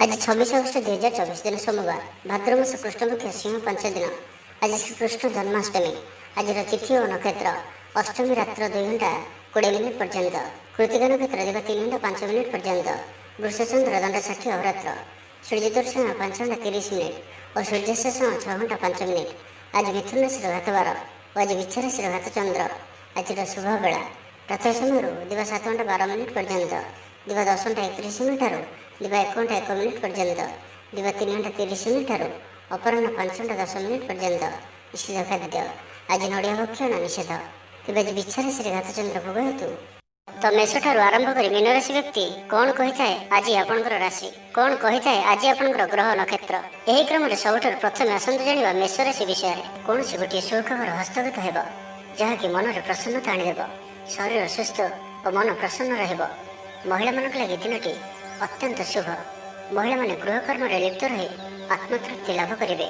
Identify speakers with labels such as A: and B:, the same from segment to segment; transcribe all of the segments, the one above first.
A: आज 26 अगस्त 2024 दिन सोमवार भाद्र मास कृष्णपक्ष सिंह 5 दिन। आज श्रीकृष्ण जन्माष्टमी। आज तिथि और नक्षत्र अष्टमी रात्र 2 घंटा 20 मिनिट पर्यंत, कृतिका नक्षत्र दिवा 3 घंटा 5 मिनिट पर्यंत, वृषचंद्र दंड 60 अवरात्र, सूर्यदर्शन 5 घंटा 30 मिनिट और सूर्यास्त 6 घंटा 5 मिनिट। आज मिथुन राशि घात बार और आज विच्छा राशि घात चंद्र। आज शुभ बेला प्रातः समय दिवा 7 घंटा 12 मिनिट पर्यंत, दिवा 10 घंटा 31 मिनिट दिवा 1 घंटा 1 मिनिट पर्यंत, दिवा 3 घंटा 30 मिनिट अपराह्न 5 घंटा 10 मिनिट पर्यंत। निषिद्ध खाद्य आज नड़िया भक्षण निषेध। तेज आज विच्छा राशि घात चंद्र भोग हेतु। तो मेष ठारू आरंभ कर मीन राशि व्यक्ति कौन कही थाए आज आपंकर राशि, कौन कही थाए आज आपंकर ग्रह नक्षत्र। यही क्रम में सबुठ प्रथम आसतु जाना मेष राशि विषय में। कौन गोटे सुखबर हस्तगत हो जहाँकि मन में प्रसन्नता आणदेव, शरीर सुस्थ और मन प्रसन्न रहिब। महिला मान लगे दिनटी अत्यंत शुभ। महिला माने गृहकर्म लिप्त रही आत्मतृप्ति लाभ करेंगे।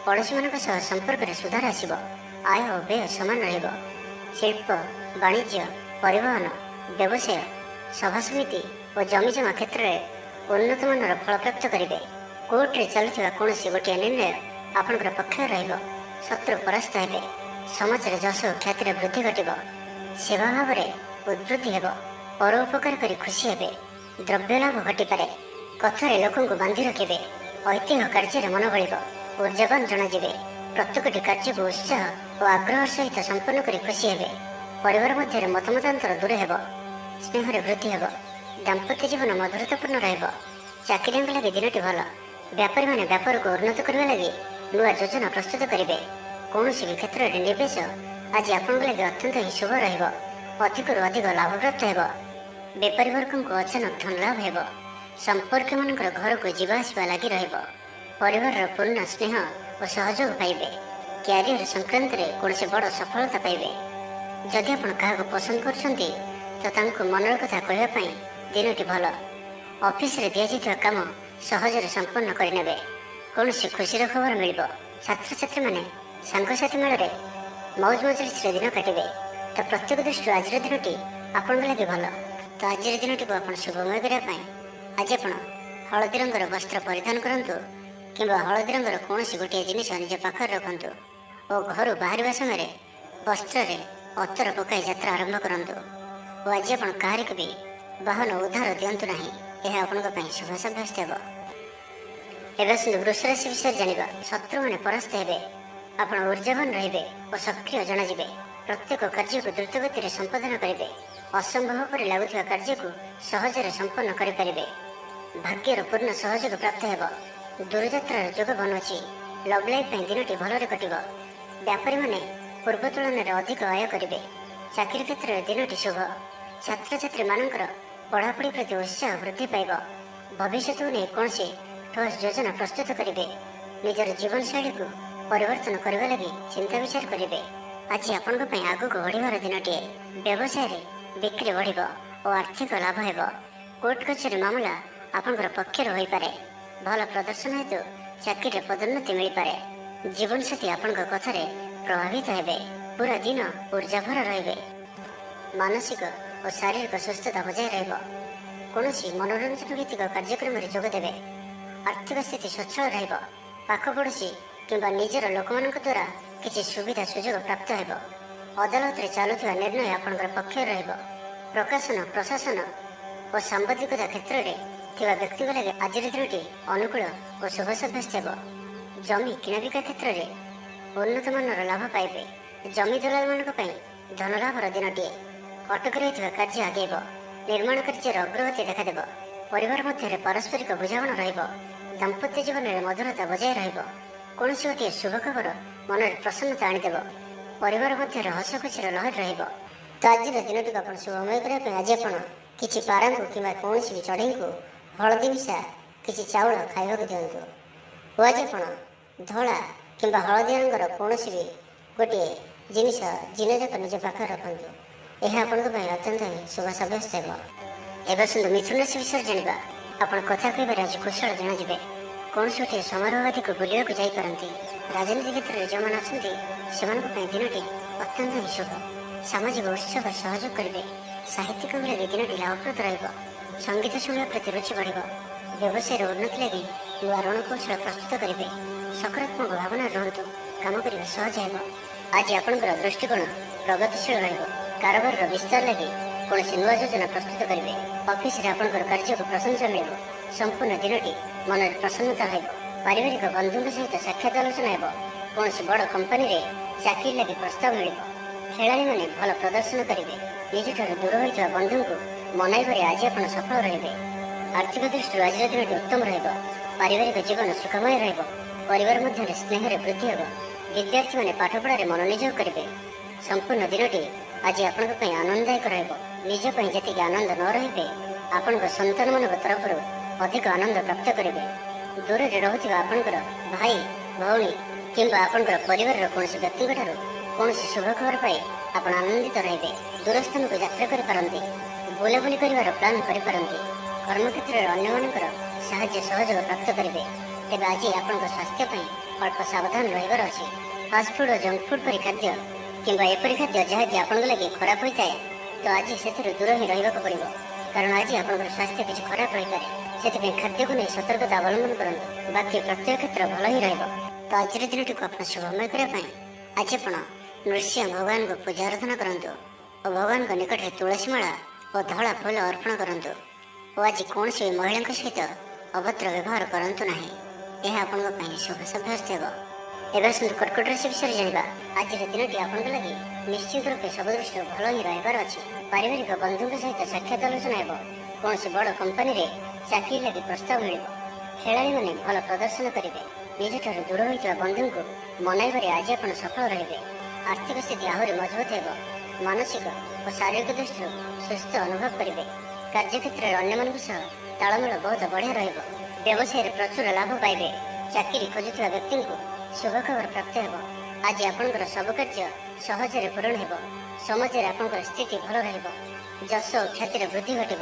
A: पड़ोशी मान संपर्क में सुधार आसब। आय और व्यय समान रहिब। शिल्प वाणिज्य परिवहन व्यवसाय सभासमिति और जमीजमा क्षेत्र में उन्नत मानर फल प्राप्त करेंगे। कोर्टे चलुवा कौन गोटे निर्णय आपंकर पक्ष रहिब। शत्रु परास्त हे। समाज में जश ख्यातिर वृद्धि घटब। सेवा भाव में उद्वृद्धि हो। परोपकार कर खुशी हे। द्रव्य लाभ घटीपे। कथार लोक बांधि रखे। ऐतिह्य कार्य मन बड़ ऊर्जावान जनाजे। प्रत्येकटी कार्य को उत्साह और आग्रह सहित संपन्न कर खुशी हे। परिवार मध्य मतमतांतर दूर हो। स्नेह वृद्धि हो। दाम्पत्य जीवन मधुरतापूर्ण रहिब। चाकरिया लगे दिनटी भल। व्यापारी मैंने व्यापार को उन्नत करने लगी नुआ योजना प्रस्तुत करेंगे। कौन भी क्षेत्र में निवेश आज आपन लगे अत्यंत ही शुभ रहिब। अधिक लाभ प्राप्त हो। बेपारी वर्ग को अचानक धन लाभ हो। संपर्क मान घर को जीवासवा लगी रहिब। परिवार पूर्ण स्नेह और सहयोग पाइबे। क्यारियर संक्रांत कौन बड़ सफलता पाइबे। जदि आप क्या पसंद कर मनर कथा कहवाई दिनटी भल। ऑफिस रे दि जाइथिबा काम सहजरे संपन्न करने। कौन खुशी खबर मिल। छात्र छात्री मैंने सांगसाथी मेल मौज मजलिस दिन काटे। तो प्रत्येक दृष्टि आज दिनटी आपण लगे भल। तो आज दिनटी को आप शुभमय करने आज आप हलदी रंगर वस्त्र परिधान करूँ कि हलदी रंगर कौन गोटे जिनिस निज पाखे रखु और घर बाहर समय वस्त्र अतर पकाई यात्रा आरंभ करूँ। और आज आप कहार को भी वाहन उद्धार दिंतु ना, यह आपण शुभ सब्यस्त हो। एवं वृष राशि विषय जाना शत्रु मैंने परास्त हे। आप ऊर्जावान रे और सक्रिय जनाजे। प्रत्येक कार्य को द्रुत गति संपादन करेंगे। असंभव पर लगुवा कार्य को सहजरे संपन्न करेंगे। भाग्यर पूर्ण सहयोग प्राप्त हो। दूरयात्रार जोग बनुची। Love life दिनटी भलरे कटिब। व्यापारी मैंने पूर्व तुलन में अधिक आय करेंगे। चाकरी क्षेत्र में दिनटी शुभ। छात्र छात्री मानकर पढ़ापढ़ी प्रति उत्साह वृद्धि पाइब। भविष्य को नहीं कौन ठोस योजना प्रस्तुत करेंगे। निजर जीवन शैली को परिवर्तन करने लगी चिंता विचार करेंगे। आज आपण आग को बढ़िबार दिनटी। व्यवसाय बिक्री बढ़ और आर्थिक लाभ हो। कोर्ट कचेरी मामला आपंकर पक्षर हो पारे। भल प्रदर्शन हेतु चाकरी पदोन्नति मिल पारे। जीवन साथी आपण कथार प्रभावित हे। पूरा दिन ऊर्जाभर रे। मानसिक और शारीरिक सुस्थता बजाय रौन मनोरंजन भित्तिक कार्यक्रम में जोगदेवे। आर्थिक स्थिति स्वच्छल रखपड़ोशी कि निजर लोक मान द्वारा किसी सुविधा सुजोग प्राप्त हो। अदालत में चलुवा निर्णय आपंकर पक्षर प्रकाशन प्रशासन और सांबादिकता क्षेत्र में थिबा व्यक्ति लगे आज दिनटी अनुकूल और शुभ सब्यस्त हो। जमी किणाबिका क्षेत्र में उन्नत मानर लाभ पाइबे। जमी दलाल मान धन लाभर दिनटी। अटक रही कार्य आगेब। निर्माण कार्य अग्रगति देखादेव। परिवार मध्य पारस्परिक बुझामण रहिब। दाम्पत्य जीवन में मधुरता बजाय रहिब। कौन गोटे शुभ खबर मन में प्रसन्नता आणदेव। परिवार मध्य हस खुशी लहर रहिब। तो आज दिनटी को शुभमय करने आज आप किसी पारा को कि कौन भी चढ़ई को हलदी मिशा किसी चाउल खावा दिंतु। और आज आप धला कि हलदी रंगर कौन भी गोटे जिनिस दिन जाक निज पाखे रखु। यह आपण अत्यंत शुभ सब्यस्त हो। एवं मिथुन राशि विषय जाना आप कथा कह आज कुशल जनाजे। कौन गोटे समारोह आदि को बुलवाक जापारती। राजनीति क्षेत्र में जो मैंने अच्छा दिनटी अत्यंत ही शुभ। सामाजिक उत्सव सहयोग करेंगे। साहित्यिक लगे दिनटी लाभप्रद रहिब। संगीत शुणिया प्रति रुचि बढ़। ବ୍ୟବସାୟର ଉନ୍ନତି ଲାଗି ନୂଆ ରଣକୌଶଳ ପ୍ରସ୍ତୁତ କରିବେ। ସକାରାତ୍ମକ ଭାବନା ରୁହନ୍ତୁ, କାମ କରିବା ସହଜ ହେବ। ଆଜି ଆପଣଙ୍କର ଦୃଷ୍ଟିକୋଣ ପ୍ରଗତିଶୀଳ ରହିବ। କାରବାରର ବିସ୍ତାର ଲାଗି କୌଣସି ନୂଆ ଯୋଜନା ପ୍ରସ୍ତୁତ କରିବେ। ଅଫିସରେ ଆପଣଙ୍କର କାର୍ଯ୍ୟକୁ ପ୍ରଶଂସା ମିଳିବ। ସମ୍ପୂର୍ଣ୍ଣ ଦିନଟି ମନରେ ପ୍ରସନ୍ନତା ରହିବ। ପାରିବାରିକ ବନ୍ଧୁଙ୍କ ସହିତ ସାକ୍ଷାତ ଆଲୋଚନା ହେବ। କୌଣସି ବଡ଼ କମ୍ପାନୀରେ ଚାକିରି ଲାଗି ପ୍ରସ୍ତାବ ମିଳିବ। ଖେଳାଳିମାନେ ଭଲ ପ୍ରଦର୍ଶନ କରିବେ। ନିଜଠାରୁ ଦୂର ହୋଇଥିବା ବନ୍ଧୁଙ୍କୁ ମନାଇବାରେ ଆଜି ଆପଣ ସଫଳ ରହିବେ। ଆର୍ଥିକ ଦୃଷ୍ଟିରୁ ଆଜିର ଦିନଟି ଉତ୍ତମ ରହିବ। ପାରିବାରିକ ଜୀବନ ସୁଖମୟ ରହିବ। ପରିବାର ମଧ୍ୟରେ ସ୍ନେହରେ ବୃଦ୍ଧି ହେବ। ବିଦ୍ୟାର୍ଥୀମାନେ ପାଠପଢ଼ାରେ ମନୋନିଯୋଗ କରିବେ। ସମ୍ପୂର୍ଣ୍ଣ ଦିନଟି ଆଜି ଆପଣଙ୍କ ପାଇଁ ଆନନ୍ଦଦାୟକ ରହିବ। ନିଜ ପାଇଁ ଯେତିକି ଆନନ୍ଦ ନ ରହିବେ, ଆପଣଙ୍କ ସନ୍ତାନମାନଙ୍କ ତରଫରୁ ଅଧିକ ଆନନ୍ଦ ପ୍ରାପ୍ତ କରିବେ। ଦୂରରେ ରହୁଥିବା ଆପଣଙ୍କର ଭାଇ, ଭଉଣୀ କିମ୍ବା ଆପଣଙ୍କର ପରିବାରର କୌଣସି ବ୍ୟକ୍ତିଙ୍କ ଠାରୁ କୌଣସି ଶୁଭ ଖବର ପାଇ ଆପଣ ଆନନ୍ଦିତ ରହିବେ। ଦୂରସ୍ଥାନକୁ ଯାତ୍ରା କରିପାରନ୍ତି। ବୁଲାବୁଲି କରିବାର ପ୍ଲାନ୍ କରିପାରନ୍ତି। କର୍ମକ୍ଷେତ୍ରରେ ଅନ୍ୟମାନଙ୍କର ସାହାଯ୍ୟ ସହଯୋଗ ପ୍ରାପ୍ତ କରିବେ। ତେବେ ଆଜି ଆପଣଙ୍କ ସ୍ୱାସ୍ଥ୍ୟ ପାଇଁ ଅଳ୍ପ ସାବଧାନ ରହିବାର ଅଛି। ଫାଷ୍ଟଫୁଡ୍ ଓ ଜଙ୍କ ଫୁଡ୍ ପରି ଖାଦ୍ୟ କିମ୍ବା ଏପରି ଖାଦ୍ୟ ଯାହାକି ଆପଣଙ୍କ ଲାଗି ଖରାପ ହୋଇଥାଏ, ତ ଆଜି ସେଥିରୁ ଦୂର ହିଁ ରହିବାକୁ ପଡ଼ିବ। କାରଣ ଆଜି ଆପଣଙ୍କର ସ୍ୱାସ୍ଥ୍ୟ କିଛି ଖରାପ ରହିପାରେ। ସେଥିପାଇଁ ଖାଦ୍ୟକୁ ନେଇ ସତର୍କତା ଅବଲମ୍ବନ କରନ୍ତୁ। ବାକି ପ୍ରତ୍ୟେକ କ୍ଷେତ୍ର ଭଲ ହିଁ ରହିବ। ତ ଆଜିର ଦିନଟିକୁ ଆପଣ ଶୁଭମୟ କରିବା ପାଇଁ ଆଜି ଆପଣ ନୃସିଂହ ଭଗବାନଙ୍କୁ ପୂଜା ଆରାଧନା କରନ୍ତୁ ଓ ଭଗବାନଙ୍କ ନିକଟରେ ତୁଳସୀ ମାଳା ଓ ଧଳା ଫୁଲ ଅର୍ପଣ କରନ୍ତୁ। ଓ ଆଜି କୌଣସି ମହିଳାଙ୍କ ସହିତ ଅଭଦ୍ର ବ୍ୟବହାର କରନ୍ତୁ ନାହିଁ। ଏହା ଆପଣଙ୍କ ପାଇଁ ଶୁଭ ସାବ୍ୟସ୍ତ ହେବ। ଏବେ ଆସନ୍ତୁ କର୍କଟ ରାଶି ବିଷୟରେ ଜାଣିବା। ଆଜିର ଦିନଟି ଆପଣଙ୍କ ଲାଗି ନିଶ୍ଚିତ ରୂପେ ସବୁ ଦୃଷ୍ଟିରୁ ଭଲ ହିଁ ରହିବାର ଅଛି। ପାରିବାରିକ ବନ୍ଧୁଙ୍କ ସହିତ ସାକ୍ଷାତ ଆଲୋଚନା ହେବ। କୌଣସି ବଡ଼ କମ୍ପାନୀରେ ଚାକିରି ଲାଗି ପ୍ରସ୍ତାବ ମିଳିବ। ଖେଳାଳିମାନେ ଭଲ ପ୍ରଦର୍ଶନ କରିବେ। ନିଜଠାରୁ ଦୂର ହୋଇଥିବା ବନ୍ଧୁଙ୍କୁ ମନାଇବାରେ ଆଜି ଆପଣ ସଫଳ ରହିବେ। ଆର୍ଥିକ ସ୍ଥିତି ଆହୁରି ମଜବୁତ ହେବ। ମାନସିକ ଓ ଶାରୀରିକ ଦୃଷ୍ଟିରୁ ସୁସ୍ଥ ଅନୁଭବ କରିବେ। କାର୍ଯ୍ୟକ୍ଷେତ୍ରରେ ଅନ୍ୟମାନଙ୍କ ସହ ତାଳମେଳ ବହୁତ ବଢ଼ିଆ ରହିବ। ବ୍ୟବସାୟରେ ପ୍ରଚୁର ଲାଭ ପାଇବେ। ଚାକିରି ଖୋଜୁଥିବା ବ୍ୟକ୍ତିଙ୍କୁ ଶୁଭ ଖବର ପ୍ରାପ୍ତ ହେବ। ଆଜି ଆପଣଙ୍କର ସବୁ କାର୍ଯ୍ୟ ସହଜରେ ପୂରଣ ହେବ। ସମାଜରେ ଆପଣଙ୍କର ସ୍ଥିତି ଭଲ ରହିବ। ଯଶ ଓ ଖ୍ୟାତିର ବୃଦ୍ଧି ଘଟିବ।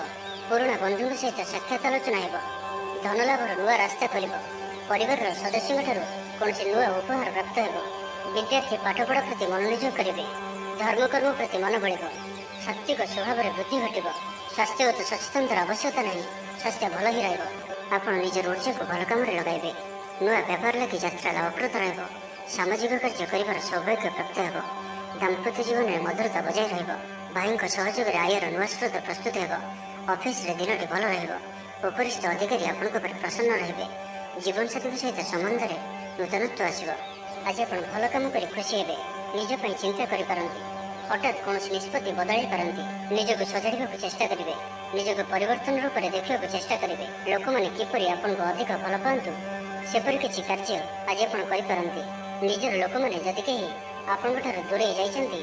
A: ପୁରୁଣା ବନ୍ଧୁଙ୍କ ସହିତ ସାକ୍ଷାତ ଆଲୋଚନା ହେବ। ଧନଲାଭର ନୂଆ ରାସ୍ତା ଖୋଲିବ। ପରିବାରର ସଦସ୍ୟଙ୍କଠାରୁ କୌଣସି ନୂଆ ଉପହାର ପ୍ରାପ୍ତ ହେବ। ବିଦ୍ୟାର୍ଥୀ ପାଠପଢ଼ା ପ୍ରତି ମନୋନିଯୋଗ କରିବେ। ଧର୍ମକର୍ମ ପ୍ରତି ମନ ବଳିବ। ସାତ୍ତ୍ୱିକ ସ୍ୱଭାବରେ ବୃଦ୍ଧି ଘଟିବ। ସ୍ୱାସ୍ଥ୍ୟଗତ ସଚେତନତାର ଆବଶ୍ୟକତା ନାହିଁ। ସ୍ୱାସ୍ଥ୍ୟ ଭଲ ହିଁ ରହିବ। ଆପଣ ନିଜର ଉର୍ଜାକୁ ଭଲ କାମରେ ଲଗାଇବେ। ନୂଆ ବ୍ୟାପାର ଲାଗି ଯାତ୍ରା ଲାଭପ୍ରଦ ରହିବ। ସାମାଜିକ କାର୍ଯ୍ୟ କରିବାର ସୌଭାଗ୍ୟ ପ୍ରାପ୍ତ ହେବ। ଦାମ୍ପତ୍ୟ ଜୀବନରେ ମଧୁରତା ବଜାୟ ରହିବ। ଭାଇଙ୍କ ସହଯୋଗରେ ଆୟର ନୂଆ ସ୍ରୋତ ପ୍ରସ୍ତୁତ ହେବ। ଅଫିସରେ ଦିନଟି ଭଲ ରହିବ। ଉପରିସ୍ଥ ଅଧିକାରୀ ଆପଣଙ୍କ ଉପରେ ପ୍ରସନ୍ନ ରହିବେ। ଜୀବନସାଥୀଙ୍କ ସହିତ ସମ୍ବନ୍ଧରେ ନୂତନତ୍ୱ ଆସିବ। ଆଜି ଆପଣ ଭଲ କାମ କରି ଖୁସି ହେବେ। ନିଜ ପାଇଁ ଚିନ୍ତା କରିପାରନ୍ତି। ହଠାତ୍ କୌଣସି ନିଷ୍ପତ୍ତି ବଦଳାଇ ପାରନ୍ତି। ନିଜକୁ ସଜାଡ଼ିବାକୁ ଚେଷ୍ଟା କରିବେ। ନିଜକୁ ପରିବର୍ତ୍ତନ ରୂପରେ ଦେଖିବାକୁ ଚେଷ୍ଟା କରିବେ। ଲୋକମାନେ କିପରି ଆପଣଙ୍କୁ ଅଧିକ ଭଲ ପାଆନ୍ତୁ, ସେପରି କିଛି କାର୍ଯ୍ୟ ଆଜି ଆପଣ କରିପାରନ୍ତି। ନିଜର ଲୋକମାନେ ଯଦି କେହି ଆପଣଙ୍କ ଠାରୁ ଦୂରେଇ ଯାଇଛନ୍ତି,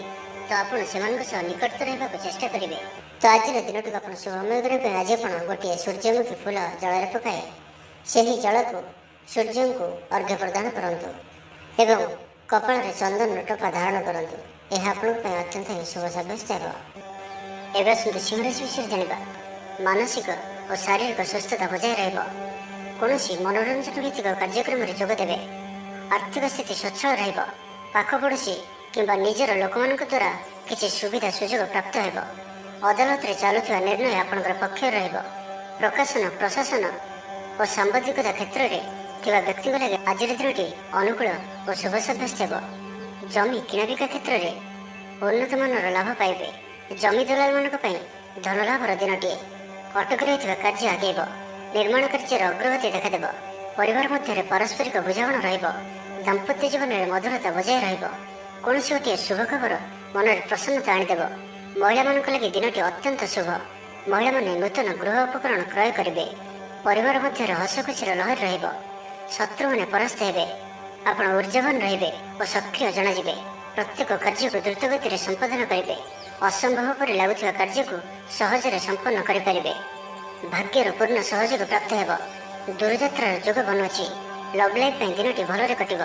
A: ତ ଆପଣ ସେମାନଙ୍କ ସହ ନିକଟତର ହେବାକୁ ଚେଷ୍ଟା କରିବେ। ତ ଆଜିର ଦିନଟିକୁ ଆପଣ ଶୁଭମୟ କରିବା ପାଇଁ ଆଜି ଆପଣ ଗୋଟିଏ ସୂର୍ଯ୍ୟମୁଖୀ ଫୁଲ ଜଳରେ ପକାଇ ସେହି ଜଳକୁ ସୂର୍ଯ୍ୟଙ୍କୁ ଅର୍ଘ୍ୟ ପ୍ରଦାନ କରନ୍ତୁ ଏବଂ କପାଳରେ ଚନ୍ଦନର ଟୋପା ଧାରଣ କରନ୍ତୁ। ଏହା ଆପଣଙ୍କ ପାଇଁ ଅତ୍ୟନ୍ତ ହିଁ ଶୁଭ ସାବ୍ୟସ୍ତ ହେବ। ଏବେ ଆସନ୍ତୁ ସିଂହରାଶି ବିଷୟରେ ଜାଣିବା। ମାନସିକ ଓ ଶାରୀରିକ ସୁସ୍ଥତା ବଜାୟ ରହିବ। କୌଣସି ମନୋରଞ୍ଜନ ଭିତ୍ତିକ କାର୍ଯ୍ୟକ୍ରମରେ ଯୋଗ ଦେବେ। ଆର୍ଥିକ ସ୍ଥିତି ସ୍ୱଚ୍ଛଳ ରହିବ। ପାଖ ପଡ଼ୋଶୀ କିମ୍ବା ନିଜର ଲୋକମାନଙ୍କ ଦ୍ୱାରା କିଛି ସୁବିଧା ସୁଯୋଗ ପ୍ରାପ୍ତ ହେବ। ଅଦାଲତରେ ଚାଲୁଥିବା ନିର୍ଣ୍ଣୟ ଆପଣଙ୍କର ପକ୍ଷରେ ରହିବ। ପ୍ରକାଶନ, ପ୍ରଶାସନ ଓ ସାମ୍ବାଦିକତା କ୍ଷେତ୍ରରେ ଥିବା ବ୍ୟକ୍ତିଙ୍କ ଲାଗି ଆଜିର ଦିନଟି ଅନୁକୂଳ ଓ ଶୁଭ ସାବ୍ୟସ୍ତ ହେବ। ଜମି କିଣାବିକା କ୍ଷେତ୍ରରେ ଉନ୍ନତମାନର ଲାଭ ପାଇବେ। ଜମି ଦଲାଲମାନଙ୍କ ପାଇଁ ଧନଲାଭର ଦିନଟିଏ। ଅଟକି ରହିଥିବା କାର୍ଯ୍ୟ ଆଗେଇବ। ନିର୍ମାଣ କାର୍ଯ୍ୟର ଅଗ୍ରଗତି ଦେଖାଦେବ। ପରିବାର ମଧ୍ୟରେ ପାରସ୍ପରିକ ବୁଝାମଣା ରହିବ। ଦାମ୍ପତ୍ୟ ଜୀବନରେ ମଧୁରତା ବଜାୟ ରହିବ। କୌଣସି ଗୋଟିଏ ଶୁଭ ଖବର ମନରେ ପ୍ରସନ୍ନତା ଆଣିଦେବ। ମହିଳାମାନଙ୍କ ଲାଗି ଦିନଟି ଅତ୍ୟନ୍ତ ଶୁଭ। ମହିଳାମାନେ ନୂତନ ଗୃହ ଉପକରଣ କ୍ରୟ କରିବେ। ପରିବାର ମଧ୍ୟରେ ହସଖୁସିର ଲହରୀ ରହିବ। ଶତ୍ରୁମାନେ ପରାସ୍ତ ହେବେ। ଆପଣ ଉର୍ଜାବାନ ରହିବେ ଓ ସକ୍ରିୟ ଜଣାଯିବେ। ପ୍ରତ୍ୟେକ କାର୍ଯ୍ୟକୁ ଦ୍ରୁତଗତିରେ ସମ୍ପାଦନ କରିବେ। ଅସମ୍ଭବ ପରି ଲାଗୁଥିବା କାର୍ଯ୍ୟକୁ ସହଜରେ ସମ୍ପନ୍ନ କରିପାରିବେ। ଭାଗ୍ୟର ପୂର୍ଣ୍ଣ ସହଯୋଗ ପ୍ରାପ୍ତ ହେବ। ଦୂରଯାତ୍ରାର ଯୋଗ ବନୁଅଛି। ଲଭ୍ ଲାଇଫ୍ ପାଇଁ ଦିନଟି ଭଲରେ କଟିବ।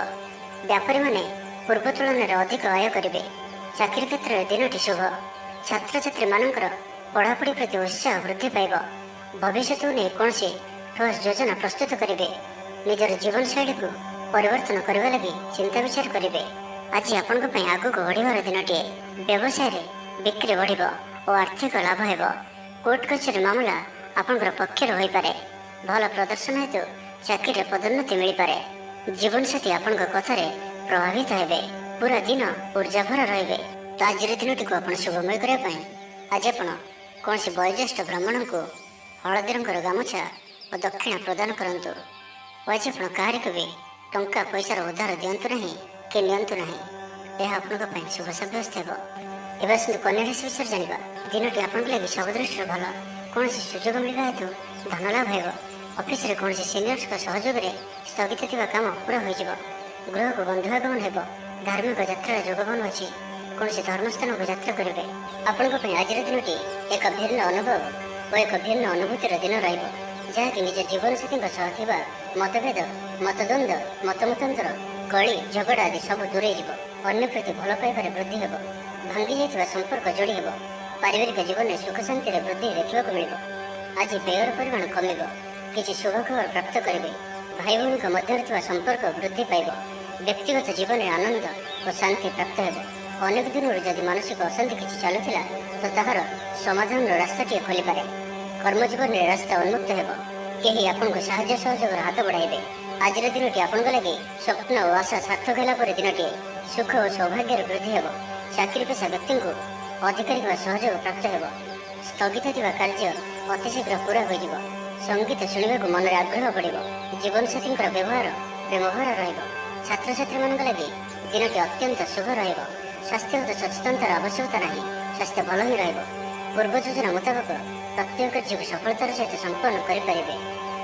A: ବ୍ୟାପାରୀମାନେ ପୂର୍ବ ତୁଳନାରେ ଅଧିକ ଆୟ କରିବେ। ଚାକିରି କ୍ଷେତ୍ରରେ ଦିନଟି ଶୁଭ। ଛାତ୍ରଛାତ୍ରୀମାନଙ୍କର ପଢ଼ାପଢ଼ି ପ୍ରତି ଉତ୍ସାହ ବୃଦ୍ଧି ପାଇବ। ଭବିଷ୍ୟତକୁ ନେଇ କୌଣସି ଠୋସ୍ ଯୋଜନା ପ୍ରସ୍ତୁତ କରିବେ। ନିଜର ଜୀବନଶୈଳୀକୁ ପରିବର୍ତ୍ତନ କରିବା ଲାଗି ଚିନ୍ତା ବିଚାର କରିବେ। ଆଜି ଆପଣଙ୍କ ପାଇଁ ଆଗକୁ ବଢ଼ିବାର ଦିନଟିଏ। ବ୍ୟବସାୟରେ ବିକ୍ରି ବଢ଼ିବ ଓ ଆର୍ଥିକ ଲାଭ ହେବ। କୋର୍ଟ କଚେରୀ ମାମଲା ଆପଣଙ୍କର ପକ୍ଷରେ ହୋଇପାରେ। ଭଲ ପ୍ରଦର୍ଶନ ହେତୁ ଚାକିରିରେ ପଦୋନ୍ନତି ମିଳିପାରେ। ଜୀବନସାଥୀ ଆପଣଙ୍କ କଥାରେ ପ୍ରଭାବିତ ହେବେ। ପୁରା ଦିନ ଉର୍ଜା ଭରା ରହିବେ। ତ ଆଜିର ଦିନଟିକୁ ଆପଣ ଶୁଭମୟ କରିବା ପାଇଁ ଆଜି ଆପଣ କୌଣସି ବୟୋଜ୍ୟେଷ୍ଠ ବ୍ରାହ୍ମଣଙ୍କୁ ହଳଦୀ ରଙ୍ଗର ଗାମୁଛା ଓ ଦକ୍ଷିଣା ପ୍ରଦାନ କରନ୍ତୁ। ଓ ଆଜି ଆପଣ କାହାରିକୁ ବି ଟଙ୍କା ପଇସାର ଉଦ୍ଧାର ଦିଅନ୍ତୁ ନାହିଁ କି ନିଅନ୍ତୁ ନାହିଁ। ଏହା ଆପଣଙ୍କ ପାଇଁ ଶୁଭ ସାବ୍ୟସ୍ତ ହେବ। ଏବେ ଆସନ୍ତୁ କନ୍ୟା ରାଶି ବିଷୟରେ ଜାଣିବା। ଦିନଟି ଆପଣଙ୍କ ଲାଗି ସବୁ ଦୃଷ୍ଟିରୁ ଭଲ। କୌଣସି ସୁଯୋଗ ମିଳିବା ହେତୁ ଧନ ଲାଭ ହେବ। ଅଫିସରେ କୌଣସି ସିନିୟର୍ସଙ୍କ ସହଯୋଗରେ ସ୍ଥଗିତ ଥିବା କାମ ପୁରା ହୋଇଯିବ। ଗୃହକୁ ବନ୍ଧୁ ଆଗମନ ହେବ। ଧାର୍ମିକ ଯାତ୍ରାର ଯୋଗବନ ଅଛି। କୌଣସି ଧର୍ମସ୍ଥାନକୁ ଯାତ୍ରା କରିବେ। ଆପଣଙ୍କ ପାଇଁ ଆଜିର ଦିନଟି ଏକ ଭିନ୍ନ ଅନୁଭବ ଓ ଏକ ଭିନ୍ନ ଅନୁଭୂତିର ଦିନ ରହିବ, ଯାହାକି ନିଜ ଜୀବନସାଥୀଙ୍କ ସହ ଥିବା ମତଭେଦ, ମତଦ୍ୱନ୍ଦ୍ୱ, ମତମତାନ୍ତର, କଳି ଝଗଡ଼ା ଆଦି ସବୁ ଦୂରେଇ ଯିବ। ଅନ୍ୟ ପ୍ରତି ଭଲ ପାଇବାରେ ବୃଦ୍ଧି ହେବ। ଭାଙ୍ଗି ଯାଇଥିବା ସମ୍ପର୍କ ଯୋଡ଼ି ହେବ। ପାରିବାରିକ ଜୀବନରେ ସୁଖ ଶାନ୍ତିରେ ବୃଦ୍ଧି ଦେଖିବାକୁ ମିଳିବ। ଆଜି ବ୍ୟୟର ପରିମାଣ କମିବ। କିଛି ଶୁଭ ଖବର ପ୍ରାପ୍ତ କରିବେ। ଭାଇ ଭଉଣୀଙ୍କ ମଧ୍ୟରେ ଥିବା ସମ୍ପର୍କ ବୃଦ୍ଧି ପାଇବ। ବ୍ୟକ୍ତିଗତ ଜୀବନରେ ଆନନ୍ଦ ଓ ଶାନ୍ତି ପ୍ରାପ୍ତ ହେବ। ଅନେକ ଦିନରୁ ଯଦି ମାନସିକ ଅଶାନ୍ତି କିଛି ଚାଲୁଥିଲା ତ ତାହାର ସମାଧାନର ରାସ୍ତାଟିଏ ଖୋଲିପାରେ। କର୍ମଜୀବନରେ ରାସ୍ତା ଉନ୍ମୁକ୍ତ ହେବ। କେହି ଆପଣଙ୍କୁ ସାହାଯ୍ୟ ସହଯୋଗର ହାତ ବଢ଼ାଇବେ। ଆଜିର ଦିନଟି ଆପଣଙ୍କ ଲାଗି ସ୍ୱପ୍ନ ଓ ଆଶା ସାର୍ଥକ ହେଲା ପରେ ଦିନଟିଏ। ସୁଖ ଓ ସୌଭାଗ୍ୟର ବୃଦ୍ଧି ହେବ। ଚାକିରି ପେଶା ବ୍ୟକ୍ତିଙ୍କୁ ଅଧିକାରୀଙ୍କ ସହଯୋଗ ପ୍ରାପ୍ତ ହେବ। ସ୍ଥଗିତ ଥିବା କାର୍ଯ୍ୟ ଅତି ଶୀଘ୍ର ପୁରା ହୋଇଯିବ। ସଙ୍ଗୀତ ଶୁଣିବାକୁ ମନରେ ଆଗ୍ରହ ବଢ଼ିବ। ଜୀବନସାଥୀଙ୍କର ବ୍ୟବହାର ପ୍ରେମଭରା ରହିବ। ଛାତ୍ରଛାତ୍ରୀମାନଙ୍କ ଲାଗି ଦିନଟି ଅତ୍ୟନ୍ତ ଶୁଭ ରହିବ। ସ୍ୱାସ୍ଥ୍ୟଗତ ସଚେତନତାର ଆବଶ୍ୟକତା ନାହିଁ। ସ୍ୱାସ୍ଥ୍ୟ ଭଲ ହିଁ ରହିବ। ପୂର୍ବ ଯୋଜନା ମୁତାବକ ପ୍ରତ୍ୟେକ କାର୍ଯ୍ୟକୁ ସଫଳତାର ସହିତ ସମ୍ପନ୍ନ କରିପାରିବେ।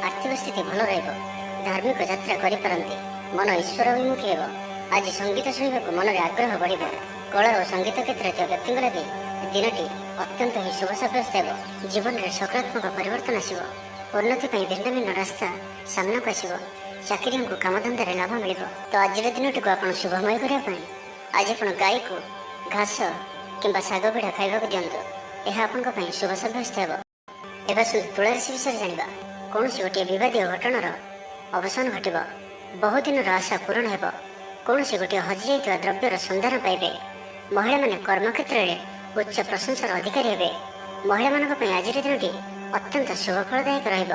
A: ଆର୍ଥିକ ସ୍ଥିତି ଭଲ ରହିବ। ଧାର୍ମିକ ଯାତ୍ରା କରିପାରନ୍ତି। ମନ ଈଶ୍ୱର ଅଭିମୁଖୀ ହେବ। ଆଜି ସଙ୍ଗୀତ ଶୁଣିବାକୁ ମନରେ ଆଗ୍ରହ ବଢ଼ିବ। କଳା ଓ ସଙ୍ଗୀତ କ୍ଷେତ୍ରରେ ଥିବା ବ୍ୟକ୍ତିଙ୍କ ଲାଗି ଦିନଟି ଅତ୍ୟନ୍ତ ହିଁ ଶୁଭ ସାବ୍ୟସ୍ତ ହେବ। ଜୀବନରେ ସକାରାତ୍ମକ ପରିବର୍ତ୍ତନ ଆସିବ। ଉନ୍ନତି ପାଇଁ ଭିନ୍ନ ଭିନ୍ନ ରାସ୍ତା ସାମ୍ନାକୁ ଆସିବ। ଚାକିରିଙ୍କୁ କାମଧନ୍ଦାରେ ଲାଭ ମିଳିବ। ତ ଆଜିର ଦିନଟିକୁ ଆପଣ ଶୁଭମୟ କରିବା ପାଇଁ ଆଜି ଆପଣ ଗାଈକୁ ଘାସ କିମ୍ବା ଶାଗ ପିଠା ଖାଇବାକୁ ଦିଅନ୍ତୁ। ଏହା ଆପଣଙ୍କ ପାଇଁ ଶୁଭ ସାବ୍ୟସ୍ତ ହେବ। ଏବେ ଆସନ୍ତୁ ତୁଳା ରାଶି ବିଷୟରେ ଜାଣିବା। କୌଣସି ଗୋଟିଏ ବିବାଦୀୟ ଘଟଣାର ଅବସାନ ଘଟିବ। ବହୁଦିନର ଆଶା ପୂରଣ ହେବ। କୌଣସି ଗୋଟିଏ ହଜିଯାଇଥିବା ଦ୍ରବ୍ୟର ସନ୍ଧାନ ପାଇବେ। ମହିଳାମାନେ କର୍ମକ୍ଷେତ୍ରରେ ଉଚ୍ଚ ପ୍ରଶଂସାର ଅଧିକାରୀ ହେବେ। ମହିଳାମାନଙ୍କ ପାଇଁ ଆଜିର ଦିନଟି ଅତ୍ୟନ୍ତ ଶୁଭଫଳଦାୟକ ରହିବ।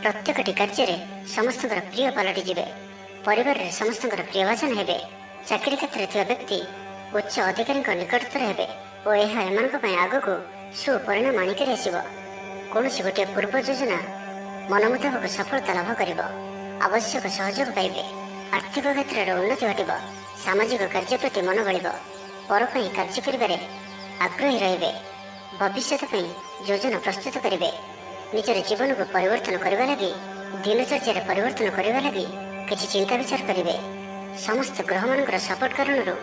A: ପ୍ରତ୍ୟେକଟି କାର୍ଯ୍ୟରେ ସମସ୍ତଙ୍କର ପ୍ରିୟ ପାଲଟିଯିବେ। ପରିବାରରେ ସମସ୍ତଙ୍କର ପ୍ରିୟଭାଜନ ହେବେ। ଚାକିରି କ୍ଷେତ୍ରରେ ଥିବା ବ୍ୟକ୍ତି ଉଚ୍ଚ ଅଧିକାରୀଙ୍କ ନିକଟତର ହେବେ ଓ ଏହା ଏମାନଙ୍କ ପାଇଁ ଆଗକୁ ସୁପରିଣାମ ଆଣିକରି ଆସିବ। କୌଣସି ଗୋଟିଏ ପୂର୍ବ ଯୋଜନା ମନ ମୁତାବକ ସଫଳତା ଲାଭ କରିବ। ଆବଶ୍ୟକ ସହଯୋଗ ପାଇବେ। ଆର୍ଥିକ କ୍ଷେତ୍ରରେ ଉନ୍ନତି ଘଟିବ। ସାମାଜିକ କାର୍ଯ୍ୟ ପ୍ରତି ମନ ବଳିବ। ପର ପାଇଁ କାର୍ଯ୍ୟ କରିବାରେ ଆଗ୍ରହୀ ରହିବେ। ଭବିଷ୍ୟତ ପାଇଁ ଯୋଜନା ପ୍ରସ୍ତୁତ କରିବେ। ନିଜର ଜୀବନକୁ ପରିବର୍ତ୍ତନ କରିବା ଲାଗି, ଦିନଚର୍ଯ୍ୟାରେ ପରିବର୍ତ୍ତନ କରିବା ଲାଗି କିଛି ଚିନ୍ତା ବିଚାର କରିବେ। ସମସ୍ତ ଗ୍ରହମାନଙ୍କର ସପୋର୍ଟ କାରଣରୁ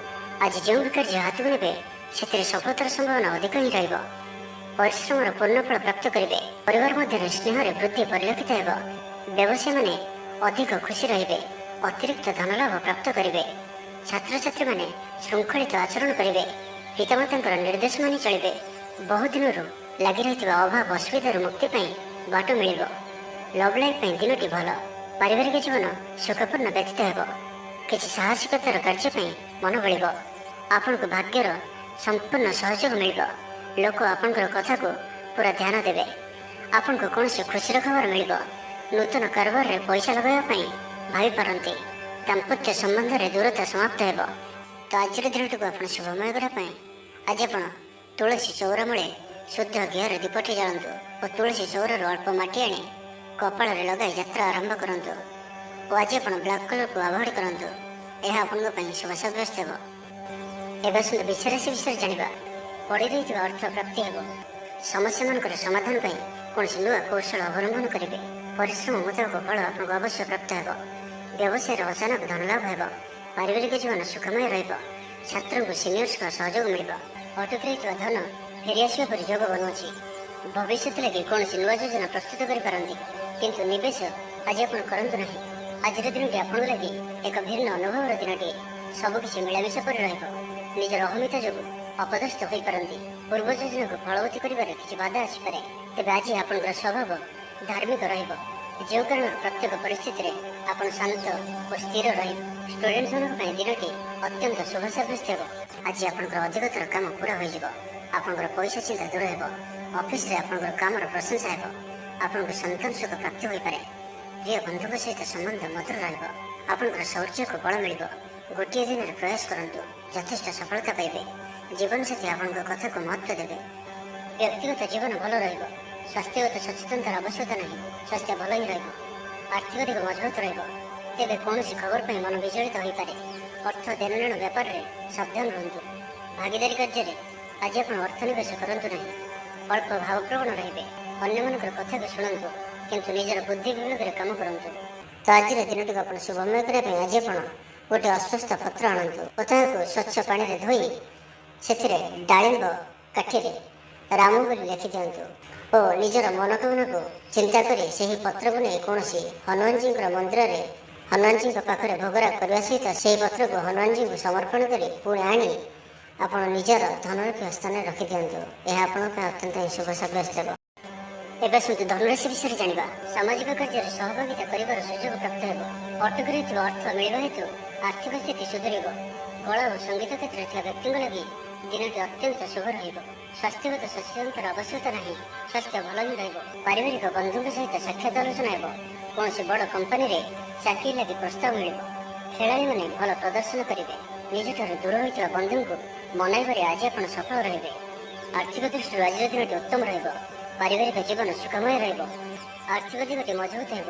A: ଆଜି ଯେଉଁ ବି କାର୍ଯ୍ୟ ହାତକୁ ନେବେ ସେଥିରେ ସଫଳତାର ସମ୍ଭାବନା ଅଧିକ ହିଁ ରହିବ। ପରିଶ୍ରମର ପୂର୍ଣ୍ଣଫଳ ପ୍ରାପ୍ତ କରିବେ। ପରିବାର ମଧ୍ୟରେ ସ୍ନେହରେ ବୃଦ୍ଧି ପରିଲକ୍ଷିତ ହେବ। ବ୍ୟବସାୟୀମାନେ ଅଧିକ ଖୁସି ରହିବେ। ଅତିରିକ୍ତ ଧନଲାଭ ପ୍ରାପ୍ତ କରିବେ। ଛାତ୍ରଛାତ୍ରୀମାନେ ଶୃଙ୍ଖଳିତ ଆଚରଣ କରିବେ। ପିତାମାତାଙ୍କର ନିର୍ଦ୍ଦେଶ ମାନି ଚଳିବେ। ବହୁଦିନରୁ ଲାଗି ରହିଥିବା ଅଭାବ ଅସୁବିଧାରୁ ମୁକ୍ତି ପାଇଁ ବାଟ ମିଳିବ। ଲଭ୍ ଲାଇଫ୍ ପାଇଁ ଦିନଟି ଭଲ। ପାରିବାରିକ ଜୀବନ ସୁଖପୂର୍ଣ୍ଣ ବ୍ୟତୀତ ହେବ। କିଛି ସାହସିକତାର କାର୍ଯ୍ୟ ପାଇଁ ମନ ବଳିବ। ଆପଣଙ୍କୁ ଭାଗ୍ୟର ସମ୍ପୂର୍ଣ୍ଣ ସହଯୋଗ ମିଳିବ। ଲୋକ ଆପଣଙ୍କର କଥାକୁ ପୁରା ଧ୍ୟାନ ଦେବେ। ଆପଣଙ୍କୁ କୌଣସି ଖୁସିର ଖବର ମିଳିବ। ନୂତନ କାରବାରରେ ପଇସା ଲଗାଇବା ପାଇଁ ଭାବିପାରନ୍ତି। ଦାମ୍ପତ୍ୟ ସମ୍ବନ୍ଧରେ ଦୂରତା ସମାପ୍ତ ହେବ। ତ ଆଜିର ଦିନଟିକୁ ଆପଣ ଶୁଭମୟ କରିବା ପାଇଁ ଆଜି ଆପଣ ତୁଳସୀ ଚଉରା ମୂଳେ ଶୁଦ୍ଧ ଘିଅର ଦୀପଟି ଜାଳନ୍ତୁ ଓ ତୁଳସୀ ଚଉରାରୁ ଅଳ୍ପ ମାଟି ଆଣି କପାଳରେ ଲଗାଇ ଯାତ୍ରା ଆରମ୍ଭ କରନ୍ତୁ। ଓ ଆଜି ଆପଣ ବ୍ଲାକ୍ କଲରକୁ ଆଭଏଡ୍ କରନ୍ତୁ। ଏହା ଆପଣଙ୍କ ପାଇଁ ଶୁଭ ସାବ୍ୟସ୍ତ ହେବ। ଏବେ ଆସନ୍ତୁ ବୃଷ ରାଶି ବିଷୟରେ ଜାଣିବା। ପଡ଼ି ରହିଥିବା ଅର୍ଥ ପ୍ରାପ୍ତି ହେବ। ସମସ୍ୟାମାନଙ୍କର ସମାଧାନ ପାଇଁ କୌଣସି ନୂଆ କୌଶଳ ଅବଲମ୍ବନ କରିବେ। ପରିଶ୍ରମ ମୁତାବକ ଫଳ ଆପଣଙ୍କୁ ଅବଶ୍ୟ ପ୍ରାପ୍ତ ହେବ। ବ୍ୟବସାୟର ଅଚାନକ ଧନଲାଭ ହେବ। ପାରିବାରିକ ଜୀବନ ସୁଖମୟ ରହିବ। ଛାତ୍ରଙ୍କୁ ସିନିୟର୍ସଙ୍କ ସହଯୋଗ ମିଳିବ। ଅଟକି ରହିଥିବା ଧନ ଫେରିଆସିବା ପରି ଯୋଗ ବନୁଅଛି। ଭବିଷ୍ୟତ ଲାଗି କୌଣସି ନୂଆ ଯୋଜନା ପ୍ରସ୍ତୁତ କରିପାରନ୍ତି, କିନ୍ତୁ ନିବେଶ ଆଜି ଆପଣ କରନ୍ତୁ ନାହିଁ। ଆଜିର ଦିନଟି ଆପଣଙ୍କ ଲାଗି ଏକ ଭିନ୍ନ ଅନୁଭବର ଦିନଟିଏ। ସବୁକିଛି ମିଳାମିଶା ପରି ରହିବ। ନିଜର ଅହମିକା ଯୋଗୁଁ ଅପଦସ୍ଥ ହୋଇପାରନ୍ତି। ପୂର୍ବ ଯୋଜନାକୁ ଫଳବତୀ କରିବାରେ କିଛି ବାଧା ଆସିପାରେ। ତେବେ ଆଜି ଆପଣଙ୍କର ସ୍ୱଭାବ ଧାର୍ମିକ ରହିବ, ଯେଉଁ କାରଣରୁ ପ୍ରତ୍ୟେକ ପରିସ୍ଥିତିରେ ଆପଣ ଶାନ୍ତ ଓ ସ୍ଥିର ରହିବେ। ଷ୍ଟୁଡେଣ୍ଟମାନଙ୍କ ପାଇଁ ଦିନଟି ଅତ୍ୟନ୍ତ ଶୁଭ ସାବ୍ୟସ୍ତ ହେବ। ଆଜି ଆପଣଙ୍କର ଅଧିକତର କାମ ପୁରା ହୋଇଯିବ। ଆପଣଙ୍କର ପଇସା ଚିନ୍ତା ଦୂର ହେବ। ଅଫିସରେ ଆପଣଙ୍କର କାମର ପ୍ରଶଂସା ହେବ। ଆପଣଙ୍କୁ ସନ୍ତାନ ସୁଖ ପ୍ରାପ୍ତି ହୋଇପାରେ। ପ୍ରିୟ ବନ୍ଧୁଙ୍କ ସହିତ ସମ୍ବନ୍ଧ ମଧୁର ରହିବ। ଆପଣଙ୍କର ଶୌର୍ଯ୍ୟକୁ ବଳ ମିଳିବ। ଗୋଟିଏ ଦିନରେ ପ୍ରୟାସ କରନ୍ତୁ, ଯଥେଷ୍ଟ ସଫଳତା ପାଇବେ। ଜୀବନସାଥୀ ଆପଣଙ୍କ କଥାକୁ ମହତ୍ଵ ଦେବେ। ବ୍ୟକ୍ତିଗତ ଜୀବନ ଭଲ ରହିବ। ସ୍ୱାସ୍ଥ୍ୟଗତ ସଚେତନତାର ଆବଶ୍ୟକତା ନାହିଁ। ସ୍ୱାସ୍ଥ୍ୟ ଭଲ ହିଁ ରହିବ। ଆର୍ଥିକ ଦିଗ ମଜବୁତ ରହିବ। ତେବେ କୌଣସି ଖବର ପାଇଁ ମନ ବିଚଳିତ ହୋଇପାରେ। ଅର୍ଥ ଦେଣନେଣ ବ୍ୟାପାରରେ ସାବଧାନ ରୁହନ୍ତୁ। ଭାଗିଦାରୀ କାର୍ଯ୍ୟରେ ଆଜି ଆପଣ ଅର୍ଥ ନିବେଶ କରନ୍ତୁ ନାହିଁ। ଅଳ୍ପ ଭାବପ୍ରବଣ ରହିବେ। ଅନ୍ୟମାନଙ୍କର କଥାକୁ ଶୁଣନ୍ତୁ, କିନ୍ତୁ ନିଜର ବୁଦ୍ଧି ବିବେକରେ କାମ କରନ୍ତୁ। ତ ଆଜିର ଦିନଟିକୁ ଆପଣ ଶୁଭମୟ କରିବା ପାଇଁ ଆଜି ଆପଣ ଗୋଟିଏ ଅସ୍ପଷ୍ଟ ପତ୍ର ଆଣନ୍ତୁ ଓ ତାହାକୁ ସ୍ୱଚ୍ଛ ପାଣିରେ ଧୋଇ ସେଥିରେ ଡାଳିମ୍ବ କାଠିରେ ରାମ ବୋଲି ଲେଖିଦିଅନ୍ତୁ ଓ ନିଜର ମନୋକାମନାକୁ ଚିନ୍ତା କରି ସେହି ପତ୍ରକୁ ନେଇ କୌଣସି ହନୁମାନଜୀଙ୍କର ମନ୍ଦିରରେ ହନୁମାନଜୀଙ୍କ ପାଖରେ ଭୋଗରାଗ କରିବା ସହିତ ସେହି ପତ୍ରକୁ ହନୁମାନଜୀଙ୍କୁ ସମର୍ପଣ କରି ପୁଣି ଆଣି ଆପଣ ନିଜର ଧନରୂପୀ ସ୍ଥାନରେ ରଖିଦିଅନ୍ତୁ। ଏହା ଆପଣଙ୍କ ପାଇଁ ଅତ୍ୟନ୍ତ ଶୁଭ ସାବ୍ୟସ୍ତ ହେବ। ଏବେ ଆସନ୍ତୁ ଧନରାଶି ବିଷୟରେ ଜାଣିବା। ସାମାଜିକ କାର୍ଯ୍ୟରେ ସହଭାଗିତା କରିବାର ସୁଯୋଗ ପ୍ରାପ୍ତ ହେବ। ଅଟକି ରହିଥିବା ଅର୍ଥ ମିଳିବା ହେତୁ ଆର୍ଥିକ ସ୍ଥିତି ସୁଧୁରିବ। କଳା ଓ ସଙ୍ଗୀତ କ୍ଷେତ୍ରରେ ଥିବା ବ୍ୟକ୍ତିଙ୍କ ଲାଗି ଦିନଟି ଅତ୍ୟନ୍ତ ଶୁଭ ରହିବ। ସ୍ୱାସ୍ଥ୍ୟଗତ ସଚେତନତାର ଆବଶ୍ୟକତା ନାହିଁ। ସ୍ୱାସ୍ଥ୍ୟ ଭଲ ହିଁ ରହିବ। ପାରିବାରିକ ବନ୍ଧୁଙ୍କ ସହିତ ସାକ୍ଷାତ ଆଲୋଚନା ହେବ। କୌଣସି ବଡ଼ କମ୍ପାନୀରେ ଚାକିରି ଲାଗି ପ୍ରସ୍ତାବ ମିଳିବ। ଖେଳାଳିମାନେ ଭଲ ପ୍ରଦର୍ଶନ କରିବେ। ନିଜଠାରୁ ଦୂର ହୋଇଥିବା ବନ୍ଧୁଙ୍କୁ ମନାଇବାରେ ଆଜି ଆପଣ ସଫଳ ରହିବେ। ଆର୍ଥିକ ଦୃଷ୍ଟିରୁ ଆଜିର ଦିନଟି ଉତ୍ତମ ରହିବ। ପାରିବାରିକ ଜୀବନ ସୁଖମୟ ରହିବ। ଆର୍ଥିକ ଦିଗଟି ମଜବୁତ ହେବ।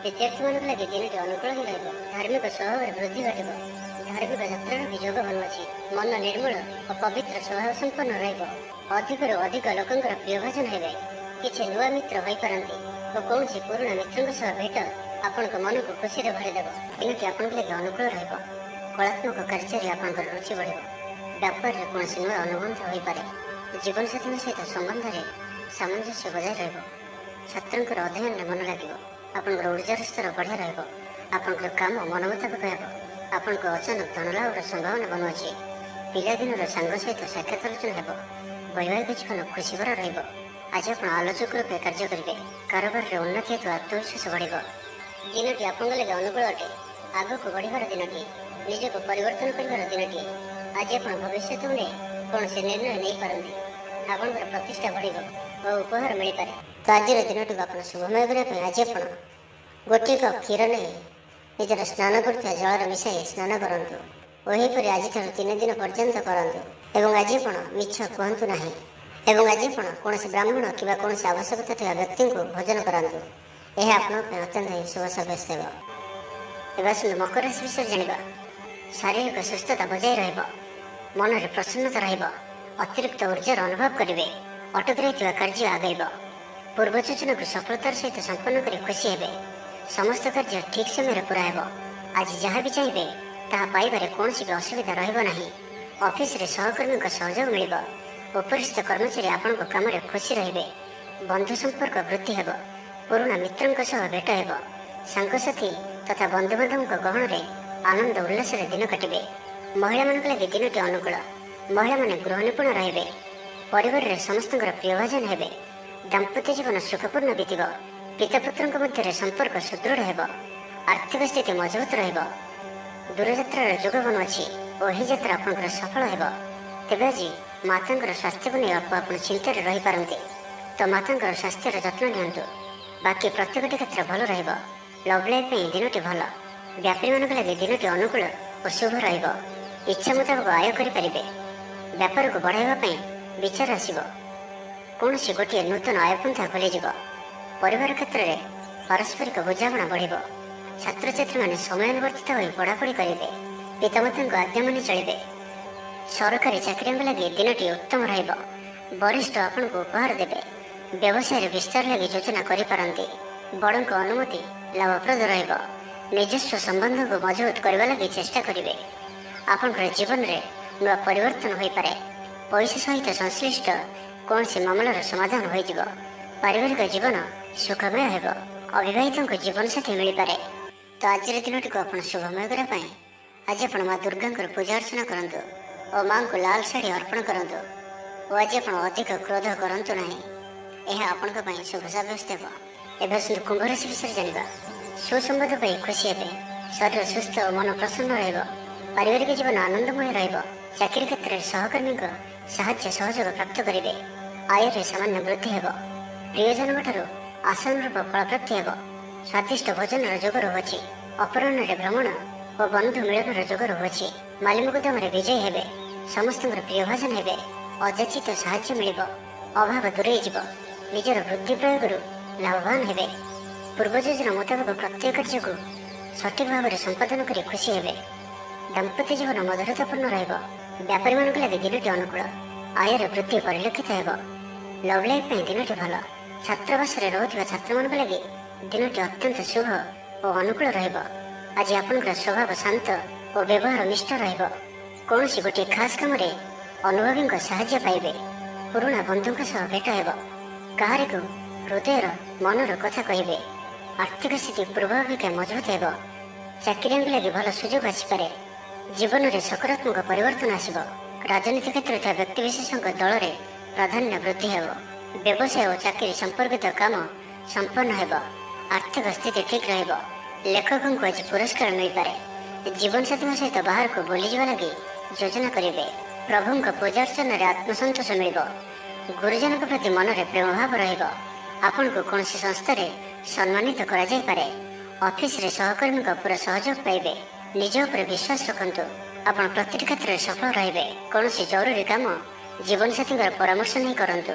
A: ବିଦ୍ୟାର୍ଥୀମାନଙ୍କ ଲାଗି ଦିନଟି ଅନୁକୂଳ ହିଁ ରହିବ। ଧାର୍ମିକ ସ୍ୱଭାବରେ ବୃଦ୍ଧି ଘଟିବ। ଧାର୍ମିକ ଯାତ୍ରାର ବି ଯୋଗ ବନୁଅଛି। ମନ ନିର୍ମଳ ଓ ପବିତ୍ର ସ୍ୱଭାବ ସମ୍ପନ୍ନ ରହିବ। ଅଧିକରୁ ଅଧିକ ଲୋକଙ୍କର ପ୍ରିୟଭାଜନ ହେବେ। କିଛି ନୂଆ ମିତ୍ର ହୋଇପାରନ୍ତି ଓ କୌଣସି ପୁରୁଣା ମିତ୍ରଙ୍କ ସହ ଭେଟ ଆପଣଙ୍କ ମନକୁ ଖୁସିରେ ଭରିଦେବ। ଦିନଟି ଆପଣଙ୍କ ଲାଗି ଅନୁକୂଳ ରହିବ। କଳାତ୍ମକ କାର୍ଯ୍ୟରେ ଆପଣଙ୍କର ରୁଚି ବଢ଼ିବ। ବ୍ୟାପାରରେ କୌଣସି ନୂଆ ଅନୁବନ୍ଧ ହୋଇପାରେ। ଜୀବନସାଥୀଙ୍କ ସହିତ ସମ୍ବନ୍ଧରେ ସାମଞ୍ଜସ୍ୟ ବଜାୟ ରହିବ। ଛାତ୍ରଙ୍କର ଅଧ୍ୟୟନରେ ମନ ଲାଗିବ। ଆପଣଙ୍କର ଉର୍ଜାର ସ୍ତର ବଢ଼ିଆ ରହିବ। ଆପଣଙ୍କର କାମ ମନ ମୁତାବକ ହେବ। ଆପଣଙ୍କ ଅଚାନକ ଧନଲାଭର ସମ୍ଭାବନା ବନୁଅଛି। ପିଲାଦିନର ସାଙ୍ଗ ସହିତ ସାକ୍ଷାତ ଆଲୋଚନା ହେବ। ବୈବାହିକ ଜୀବନ ଖୁସି ଭରା ରହିବ। ଆଜି ଆପଣ ଆଲୋଚକ ରୂପେ କାର୍ଯ୍ୟ କରିବେ। କାରବାରରେ ଉନ୍ନତି ହେତୁ ଆତ୍ମବିଶ୍ୱାସ ବଢ଼ିବ। ଦିନଟି ଆପଣଙ୍କ ଲାଗି ଅନୁକୂଳ ଅଟେ। ଆଗକୁ ବଢ଼ିବାର ଦିନଟି, ନିଜକୁ ପରିବର୍ତ୍ତନ କରିବାର ଦିନଟି। ଆଜି ଆପଣ ଭବିଷ୍ୟତକୁ ନେଇ କୌଣସି ନିର୍ଣ୍ଣୟ ନେଇପାରନ୍ତି। ଆପଣଙ୍କର ପ୍ରତିଷ୍ଠା ବଢ଼ିବ ଓ ଉପହାର ମିଳିପାରେ। ତ ଆଜିର ଦିନଟିକୁ ଆପଣ ଶୁଭମୟ କରିବା ପାଇଁ ଆଜି ଆପଣ ଗୋଟିଏ କପ୍ କ୍ଷୀର ନେଇ ନିଜର ସ୍ନାନ କରୁଥିବା ଜଳରେ ମିଶାଇ ସ୍ନାନ କରନ୍ତୁ ଓ ଏହିପରି ଆଜିଠାରୁ 3 ଦିନ ପର୍ଯ୍ୟନ୍ତ କରନ୍ତୁ। ଏବଂ ଆଜି ଆପଣ ମିଛ କୁହନ୍ତୁ ନାହିଁ। ଏବଂ ଆଜି ଆପଣ କୌଣସି ବ୍ରାହ୍ମଣ କିମ୍ବା କୌଣସି ଆବଶ୍ୟକତା ଥିବା ବ୍ୟକ୍ତିଙ୍କୁ ଭୋଜନ କରାନ୍ତୁ। ଏହା ଆପଣଙ୍କ ପାଇଁ ଅତ୍ୟନ୍ତ ହିଁ ଶୁଭ ସାବ୍ୟସ୍ତ ହେବ। ଏବେ ଆସନ୍ତୁ ମକର ରାଶି ବିଷୟରେ ଜାଣିବା। ଶାରୀରିକ ସୁସ୍ଥତା ବଜାୟ ରହିବ। ମନରେ ପ୍ରସନ୍ନତା ରହିବ। ଅତିରିକ୍ତ ଉର୍ଜାର ଅନୁଭବ କରିବେ। ଅଟକି ରହିଥିବା କାର୍ଯ୍ୟ ଆଗେଇବ। ପୂର୍ବ ଯୋଜନାକୁ ସଫଳତାର ସହିତ ସମ୍ପନ୍ନ କରି ଖୁସି ହେବେ। ସମସ୍ତ କାର୍ଯ୍ୟ ଠିକ୍ ସମୟରେ ପୁରା ହେବ। ଆଜି ଯାହା ବି ଚାହିଁବେ ତାହା ପାଇବାରେ କୌଣସି ବି ଅସୁବିଧା ରହିବ ନାହିଁ। ଅଫିସରେ ସହକର୍ମୀଙ୍କ ସହଯୋଗ ମିଳିବ। ଉପରିସ୍ଥ କର୍ମଚାରୀ ଆପଣଙ୍କ କାମରେ ଖୁସି ରହିବେ। ବନ୍ଧୁ ସମ୍ପର୍କ ବୃଦ୍ଧି ହେବ। ପୁରୁଣା ମିତ୍ରଙ୍କ ସହ ଭେଟ ହେବ। ସାଙ୍ଗସାଥୀ ତଥା ବନ୍ଧୁବାନ୍ଧବଙ୍କ ଗହଣରେ ଆନନ୍ଦ ଉଲ୍ଲାସରେ ଦିନ କାଟିବେ। ମହିଳାମାନଙ୍କ ଲାଗି ଦିନଟି ଅନୁକୂଳ। ମହିଳାମାନେ ଗୃହ ନିପୁଣ ରହିବେ। ପରିବାରରେ ସମସ୍ତଙ୍କର ପ୍ରିୟଭାଜନ ହେବେ। ଦାମ୍ପତ୍ୟ ଜୀବନ ସୁଖପୂର୍ଣ୍ଣ ବିତିବ। ପିତାପୁତ୍ରଙ୍କ ମଧ୍ୟରେ ସମ୍ପର୍କ ସୁଦୃଢ଼ ହେବ। ଆର୍ଥିକ ସ୍ଥିତି ମଜବୁତ ରହିବ। ଦୂରଯାତ୍ରାର ଯୋଗ ବନୁଅଛି ଓ ଏହି ଯାତ୍ରା ଆପଣଙ୍କର ସଫଳ ହେବ। ତେବେ ଆଜି ମାତାଙ୍କର ସ୍ୱାସ୍ଥ୍ୟକୁ ନେଇ ଆପଣ ଚିନ୍ତାରେ ରହିପାରନ୍ତି, ତ ମାତାଙ୍କର ସ୍ୱାସ୍ଥ୍ୟର ଯତ୍ନ ନିଅନ୍ତୁ। ବାକି ପ୍ରତ୍ୟେକଟି କ୍ଷେତ୍ର ଭଲ ରହିବ। ଲଭ୍ ଲାଇଫ୍ ପାଇଁ ଦିନଟି ଭଲ। ବ୍ୟାପାରୀମାନଙ୍କ ଲାଗି ଦିନଟି ଅନୁକୂଳ ଓ ଶୁଭ ରହିବ। ଇଚ୍ଛା ମୁତାବକ ଆୟ କରିପାରିବେ। ବ୍ୟାପାରକୁ ବଢ଼ାଇବା ପାଇଁ ବିଚାର ଆସିବ। କୌଣସି ଗୋଟିଏ ନୂତନ ଆୟପନ୍ଥା ଖୋଲିଯିବ। ପରିବାର କ୍ଷେତ୍ରରେ ପାରସ୍ପରିକ ବୁଝାମଣା ବଢ଼ିବ। ଛାତ୍ରଛାତ୍ରୀମାନେ ସମୟାନୁବର୍ତ୍ତିତ ହୋଇ ପଢ଼ାପଢ଼ି କରିବେ। ପିତାମାତାଙ୍କ ଆଜ୍ଞା ମାନି ଚଳିବେ। ସରକାରୀ ଚାକିରିଙ୍କ ଲାଗି ଦିନଟି ଉତ୍ତମ ରହିବ। ବରିଷ୍ଠ ଆପଣଙ୍କୁ ଉପହାର ଦେବେ। ବ୍ୟବସାୟରେ ବିସ୍ତାର ଲାଗି ଯୋଜନା କରିପାରନ୍ତି। ବଡ଼ଙ୍କ ଅନୁମତି ଲାଭପ୍ରଦ ରହିବ। ନିଜସ୍ୱ ସମ୍ବନ୍ଧକୁ ମଜବୁତ କରିବା ଲାଗି ଚେଷ୍ଟା କରିବେ। ଆପଣଙ୍କର ଜୀବନରେ ନୂଆ ପରିବର୍ତ୍ତନ ହୋଇପାରେ। ପଇସା ସହିତ ସଂଶ୍ଳିଷ୍ଟ କୌଣସି ମାମଲାର ସମାଧାନ ହୋଇଯିବ। ପାରିବାରିକ ଜୀବନ ସୁଖମୟ ହେବ। ଅବିବାହିତଙ୍କୁ ଜୀବନସାଥୀ ମିଳିପାରେ। ତ ଆଜିର ଦିନଟିକୁ ଆପଣ ଶୁଭମୟ କରିବା ପାଇଁ ଆଜି ଆପଣ ମା ଦୁର୍ଗାଙ୍କର ପୂଜା ଅର୍ଚ୍ଚନା କରନ୍ତୁ ଓ ମାଙ୍କୁ ଲାଲ ଶାଢ଼ୀ ଅର୍ପଣ କରନ୍ତୁ। ଓ ଆଜି ଆପଣ ଅଧିକ କ୍ରୋଧ କରନ୍ତୁ ନାହିଁ। ଏହା ଆପଣଙ୍କ ପାଇଁ ଶୁଭ ସାବ୍ୟସ୍ତ ହେବ। ଏବେ ଆସନ୍ତୁ କୁମ୍ଭ ରାଶି ବିଷୟରେ ଜାଣିବା। ସୁସମ୍ବାଦ ପାଇ ଖୁସି ହେବେ। ଶରୀର ସୁସ୍ଥ ଓ ମନ ପ୍ରସନ୍ନ ରହିବ। ପାରିବାରିକ ଜୀବନ ଆନନ୍ଦମୟ ରହିବ। ଚାକିରି କ୍ଷେତ୍ରରେ ସହକର୍ମୀଙ୍କ ସାହାଯ୍ୟ ସହଯୋଗ ପ୍ରାପ୍ତ କରିବେ। ଆୟରେ ସାମାନ୍ୟ ବୃଦ୍ଧି ହେବ। ପ୍ରିୟଜନଙ୍କ ଠାରୁ ଆଶାନୁରୂପ ଫଳପ୍ରାପ୍ତି ହେବ। ସ୍ୱାଦିଷ୍ଟ ଭୋଜନର ଯୋଗ ରହୁଅଛି। ଅପରାହ୍ନରେ ଭ୍ରମଣ ଓ ବନ୍ଧୁ ମିଳନର ଯୋଗ ରହୁଅଛି। ମାଲିମୁକଦ୍ଦମାରେ ବିଜୟୀ ହେବେ। ସମସ୍ତଙ୍କର ପ୍ରିୟଭାଜନ ହେବେ। ଅଯାଚିତ ସାହାଯ୍ୟ ମିଳିବ। ଅଭାବ ଦୂରେଇ ଯିବ। ନିଜର ବୁଦ୍ଧି ପ୍ରୟୋଗରୁ ଲାଭବାନ ହେବେ। ପୂର୍ବ ଯୋଜନା ମୁତାବକ ପ୍ରତ୍ୟେକ କାର୍ଯ୍ୟକୁ ସଠିକ ଭାବରେ ସମ୍ପାଦନ କରି ଖୁସି ହେବେ। ଦାମ୍ପତ୍ୟ ଜୀବନ ମଧୁରତାପୂର୍ଣ୍ଣ ରହିବ। ବ୍ୟାପାରୀମାନଙ୍କ ଲାଗି ଦିନଟି ଅନୁକୂଳ। ଆୟର ବୃଦ୍ଧି ପରିଲକ୍ଷିତ ହେବ। ଲଭ୍ ଲାଇଫ୍ ପାଇଁ ଦିନଟି ଭଲ। ଛାତ୍ରାବାସରେ ରହୁଥିବା ଛାତ୍ରମାନଙ୍କ ଲାଗି ଦିନଟି ଅତ୍ୟନ୍ତ ଶୁଭ ଓ ଅନୁକୂଳ ରହିବ। ଆଜି ଆପଣଙ୍କର ସ୍ୱଭାବ ଶାନ୍ତ ଓ ବ୍ୟବହାର ନିଷ୍ଠ ରହିବ। କୌଣସି ଗୋଟିଏ ଖାସ୍ କାମରେ ଅନୁଭବୀଙ୍କ ସାହାଯ୍ୟ ପାଇବେ। ପୁରୁଣା ବନ୍ଧୁଙ୍କ ସହ ଭେଟ ହେବ। କାହାରିକୁ ହୃଦୟର ମନର କଥା କହିବେ। ଆର୍ଥିକ ସ୍ଥିତି ପୂର୍ବ ଅପେକ୍ଷା ମଜବୁତ ହେବ। ଚାକିରିଆଙ୍କ ଲାଗି ଭଲ ସୁଯୋଗ ଆସିପାରେ। ଜୀବନରେ ସକାରାତ୍ମକ ପରିବର୍ତ୍ତନ ଆସିବ। ରାଜନୀତି କ୍ଷେତ୍ରରେ ଥିବା ବ୍ୟକ୍ତିବିଶେଷଙ୍କ ଦଳରେ ପ୍ରାଧାନ୍ୟ ବୃଦ୍ଧି ହେବ। ବ୍ୟବସାୟ ଓ ଚାକିରି ସମ୍ପର୍କିତ କାମ ସମ୍ପନ୍ନ ହେବ। ଆର୍ଥିକ ସ୍ଥିତି ଠିକ୍ ରହିବ। ଲେଖକଙ୍କୁ ଆଜି ପୁରସ୍କାର ମିଳିପାରେ। ଜୀବନସାଥୀଙ୍କ ସହିତ ବାହାରକୁ ବୁଲିଯିବା ଲାଗି ଯୋଜନା କରିବେ। ପ୍ରଭୁଙ୍କ ପୂଜାର୍ଚ୍ଚନାରେ ଆତ୍ମସନ୍ତୋଷ ମିଳିବ। ଗୁରୁଜନଙ୍କ ପ୍ରତି ମନରେ ପ୍ରେମଭାବ ରହିବ। ଆପଣଙ୍କୁ କୌଣସି ସଂସ୍ଥାରେ ସମ୍ମାନିତ କରାଯାଇପାରେ। ଅଫିସରେ ସହକର୍ମୀଙ୍କ ପୁରା ସହଯୋଗ ପାଇବେ। ନିଜ ଉପରେ ବିଶ୍ୱାସ ରଖନ୍ତୁ। ଆପଣ ପ୍ରତିଟି କ୍ଷେତ୍ରରେ ସଫଳ ରହିବେ। କୌଣସି ଜରୁରୀ କାମ ଜୀବନସାଥୀଙ୍କର ପରାମର୍ଶ ନେଇ କରନ୍ତୁ।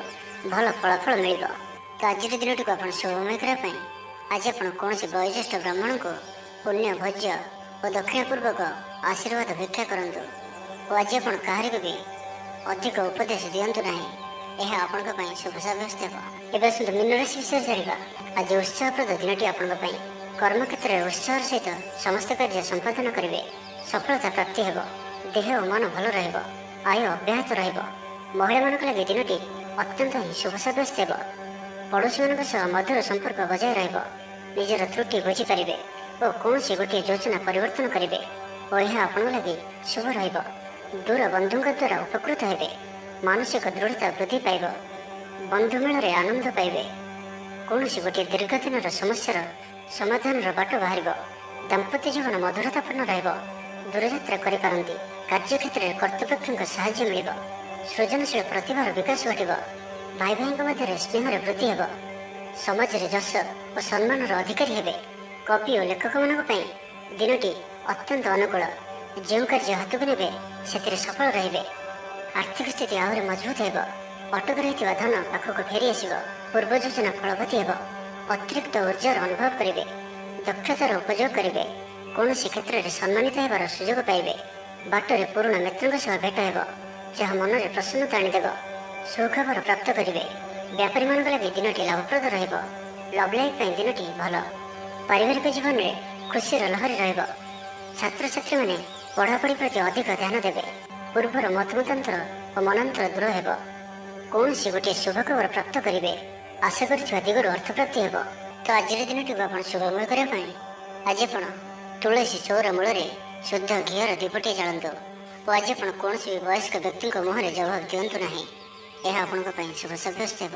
A: ଭଲ ଫଳାଫଳ ମିଳିବ। ତ ଆଜିର ଦିନଟିକୁ ଆପଣ ଶୁଭମୟ କରିବା ପାଇଁ ଆଜି ଆପଣ କୌଣସି ବୟୋଜ୍ୟେଷ୍ଠ ବ୍ରାହ୍ମଣଙ୍କୁ ପୁଣ୍ୟ ଭୋଜ୍ୟ ଓ ଦକ୍ଷିଣପୂର୍ବକ ଆଶୀର୍ବାଦ ଭିକ୍ଷା କରନ୍ତୁ। ଓ ଆଜି ଆପଣ କାହାରିକୁ ବି ଅଧିକ ଉପଦେଶ ଦିଅନ୍ତୁ ନାହିଁ। ଏହା ଆପଣଙ୍କ ପାଇଁ ଶୁଭ ସାବ୍ୟସ୍ତ ହେବ। ଏବେ ଆସନ୍ତୁ ମୀନ ରାଶି ବିଷୟରେ ଜାଣିବା। ଆଜି ଉତ୍ସାହପ୍ରଦ ଦିନଟି ଆପଣଙ୍କ ପାଇଁ। କର୍ମକ୍ଷେତ୍ରରେ ଉତ୍ସାହର ସହିତ ସମସ୍ତ କାର୍ଯ୍ୟ ସମ୍ପାଦନ କରିବେ। ସଫଳତା ପ୍ରାପ୍ତି ହେବ। ଦେହ ଓ ମନ ଭଲ ରହିବ। ଆୟ ଅବ୍ୟାହତ ରହିବ। ମହିଳାମାନଙ୍କ ଲାଗି ଦିନଟି ଅତ୍ୟନ୍ତ ହିଁ ଶୁଭ ସାବ୍ୟସ୍ତ ହେବ। ପଡ଼ୋଶୀମାନଙ୍କ ସହ ମଧୁର ସମ୍ପର୍କ ବଜାୟ ରହିବ। ନିଜର ତ୍ରୁଟି ବୁଝିପାରିବେ ଓ କୌଣସି ଗୋଟିଏ ଯୋଜନା ପରିବର୍ତ୍ତନ କରିବେ ଓ ଏହା ଆପଣଙ୍କ ଲାଗି ଶୁଭ ରହିବ। ଦୂର ବନ୍ଧୁଙ୍କ ଦ୍ୱାରା ଉପକୃତ ହେବେ। ମାନସିକ ଦୃଢ଼ତା ବୃଦ୍ଧି ପାଇବ। ବନ୍ଧୁ ମେଳରେ ଆନନ୍ଦ ପାଇବେ। କୌଣସି ଗୋଟିଏ ଦୀର୍ଘ ଦିନର ସମସ୍ୟାର ସମାଧାନର ବାଟ ବାହାରିବ। ଦାମ୍ପତ୍ୟ ଜୀବନ ମଧୁରତାପୂର୍ଣ୍ଣ ରହିବ। ଦୂରଯାତ୍ରା କରିପାରନ୍ତି। କାର୍ଯ୍ୟକ୍ଷେତ୍ରରେ କର୍ତ୍ତୃପକ୍ଷଙ୍କ ସାହାଯ୍ୟ ମିଳିବ। ସୃଜନଶୀଳ ପ୍ରତିଭାର ବିକାଶ ଘଟିବ। ଭାଇ ଭାଇଙ୍କ ମଧ୍ୟରେ ସ୍ନେହର ବୃଦ୍ଧି ହେବ। ସମାଜରେ ଯଶ ଓ ସମ୍ମାନର ଅଧିକାରୀ ହେବେ। କବି ଓ ଲେଖକମାନଙ୍କ ପାଇଁ ଦିନଟି ଅତ୍ୟନ୍ତ ଅନୁକୂଳ। ଯେଉଁ କାର୍ଯ୍ୟ ହାତକୁ ନେବେ ସେଥିରେ ସଫଳ ରହିବେ। ଆର୍ଥିକ ସ୍ଥିତି ଆହୁରି ମଜବୁତ ହେବ। ଅଟକି ରହିଥିବା ଧନ ପାଖକୁ ଫେରି ଆସିବ। ପୂର୍ବ ଯୋଜନା ଫଳବତୀ ହେବ। ଅତିରିକ୍ତ ଉର୍ଜାର ଅନୁଭବ କରିବେ। ଦକ୍ଷତାର ଉପଯୋଗ କରିବେ। କୌଣସି କ୍ଷେତ୍ରରେ ସମ୍ମାନିତ ହେବାର ସୁଯୋଗ ପାଇବେ। ବାଟରେ ପୁରୁଣା ମିତ୍ରଙ୍କ ସହ ଭେଟ ହେବ, ଯାହା ମନରେ ପ୍ରସନ୍ନତା ଆଣିଦେବ। ସୁଖବର ପ୍ରାପ୍ତ କରିବେ। ବ୍ୟାପାରୀମାନଙ୍କ ଲାଗି ଦିନଟି ଲାଭପ୍ରଦ ରହିବ। ଲଭ୍ ଲାଇଫ୍ ପାଇଁ ଦିନଟି ଭଲ। ପାରିବାରିକ ଜୀବନରେ ଖୁସିର ଲହରୀ ରହିବ। ଛାତ୍ରଛାତ୍ରୀମାନେ ପଢ଼ାପଢ଼ି ପ୍ରତି ଅଧିକ ଧ୍ୟାନ ଦେବେ। ପୂର୍ବର ମତମତାନ୍ତର ଓ ମନାନ୍ତର ଦୂର ହେବ। କୌଣସି ଗୋଟିଏ ଶୁଭଖବର ପ୍ରାପ୍ତ କରିବେ। ଆଶା କରିଥିବା ଦିଗରୁ ଅର୍ଥପ୍ରାପ୍ତି ହେବ। ତ ଆଜିର ଦିନଟିକୁ ଆପଣ ଶୁଭମୟ କରିବା ପାଇଁ ଆଜି ଆପଣ ତୁଳସୀ ଚଉର ମୂଳରେ ଶୁଦ୍ଧ ଘିଅର ଦୀପଟିଏ ଜାଳନ୍ତୁ ଓ ଆଜି ଆପଣ କୌଣସି ବି ବୟସ୍କ ବ୍ୟକ୍ତିଙ୍କ ମୁହଁରେ ଜବାବ ଦିଅନ୍ତୁ ନାହିଁ। ଏହା ଆପଣଙ୍କ ପାଇଁ ଶୁଭ ସାବ୍ୟସ୍ତ ହେବ।